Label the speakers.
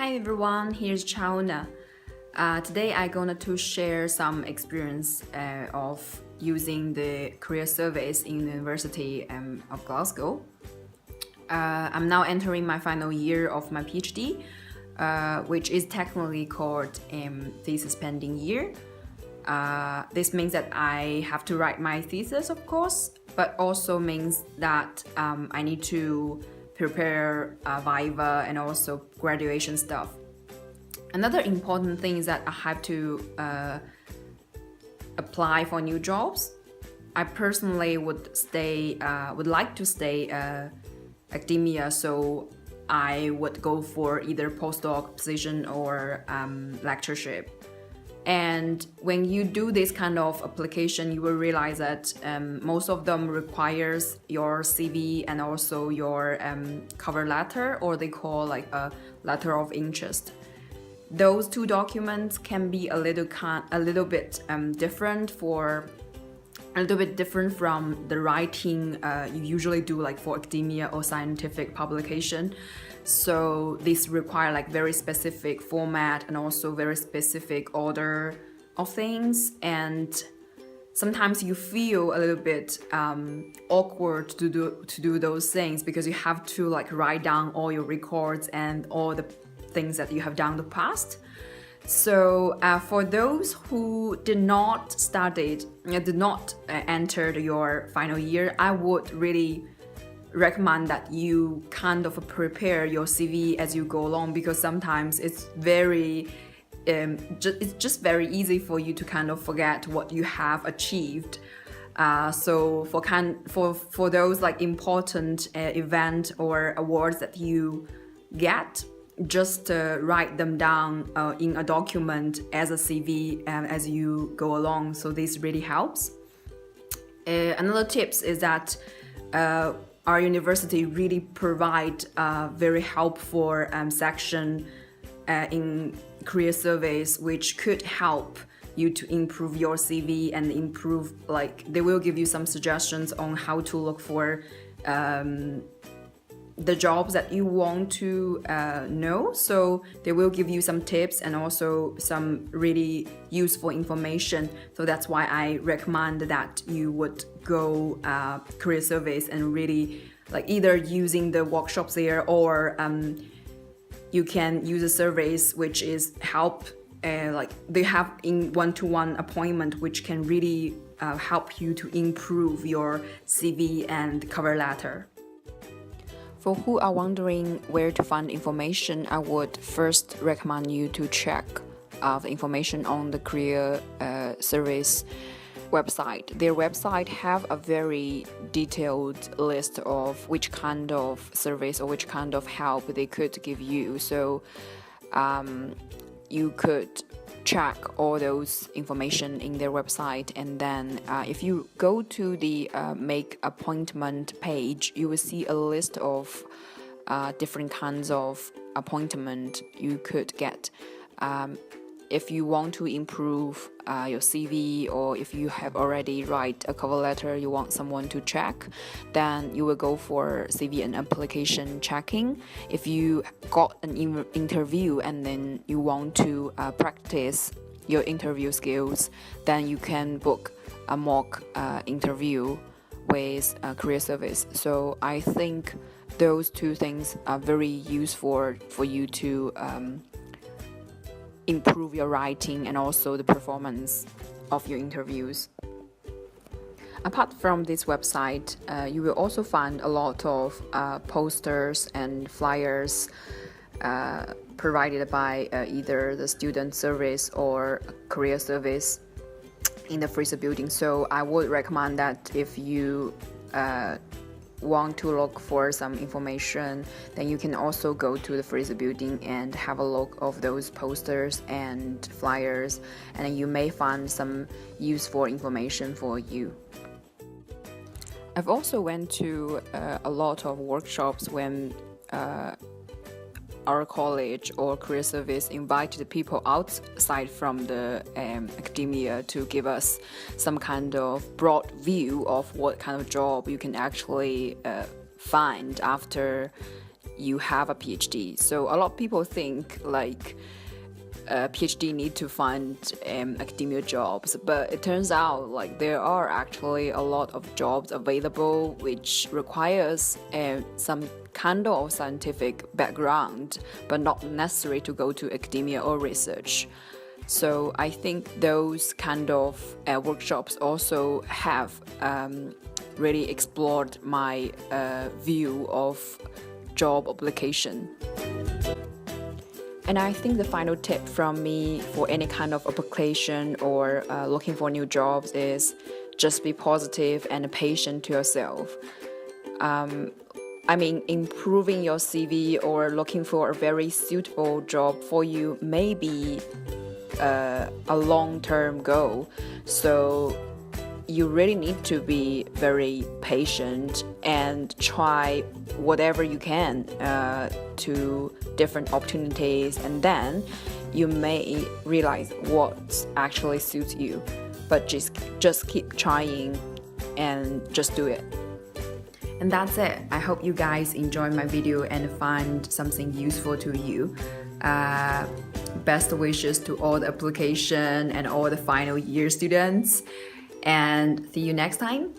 Speaker 1: Hi everyone, here's Chaona. Today I'm going to share some experience of using the career surveys in the University of Glasgow. I'm now entering my final year of my PhD, which is technically called thesis pending year. This means that I have to write my thesis, of course, but also means that I need to prepare Viva and also graduation stuff. Another important thing is that I have to apply for new jobs. I personally would like to stay academia, so I would go for either postdoc position or lectureship. And when you do this kind of application, you will realize that most of them requires your CV and also your cover letter, or they call like a letter of interest. Those two documents can be a little bit different from the writing you usually do like for academia or scientific publication. So this require like very specific format and also very specific order of things, and sometimes you feel a little bit awkward to do those things because you have to like write down all your records and all the things that you have done in the past. So for those who did not enter your final year, I would really recommend that you kind of prepare your CV as you go along, because sometimes it's just very easy for you to kind of forget what you have achieved. So for those like important event or awards that you get, just write them down in a document as a CV as you go along. So this really helps. Another tips is that our university really provide very helpful section in career surveys, which could help you to improve your CV and improve, like they will give you some suggestions on how to look for the jobs that you want to know. So they will give you some tips and also some really useful information. So that's why I recommend that you would go career surveys and really like either using the workshops there, or you can use the surveys which is help like they have in one-to-one appointment, which can really help you to improve your CV and cover letter. For who are wondering where to find information, I would first recommend you to check the information on the career service website. Their website have a very detailed list of which kind of service or which kind of help they could give you. So you could check all those information in their website, and then if you go to the make appointment page, you will see a list of different kinds of appointment you could get. If you want to improve your CV, or if you have already write a cover letter you want someone to check, then you will go for CV and application checking. If you got an interview and then you want to practice your interview skills, then you can book a mock interview with career service. So I think those two things are very useful for you to improve your writing and also the performance of your interviews. Apart from this website, you will also find a lot of posters and flyers provided by either the student service or career service in the Fraser building. So I would recommend that if you want to look for some information, then you can also go to the Fraser building and have a look of those posters and flyers, and you may find some useful information for you. I've also went to a lot of workshops when our college or career service invited people outside from the academia to give us some kind of broad view of what kind of job you can actually find after you have a PhD. So a lot of people think like a PhD need to find academia jobs, but it turns out like there are actually a lot of jobs available which requires some kind of scientific background, but not necessary to go to academia or research. So I think those kind of workshops also have really explored my view of job application. And I think the final tip from me for any kind of application or looking for new jobs is just be positive and patient to yourself. I mean, improving your CV or looking for a very suitable job for you may be a long-term goal. So you really need to be very patient and try whatever you can to different opportunities, and then you may realize what actually suits you. But just keep trying and just do it. And that's it. I hope you guys enjoy my video and find something useful to you. Best wishes to all the application and all the final year students, and see you next time.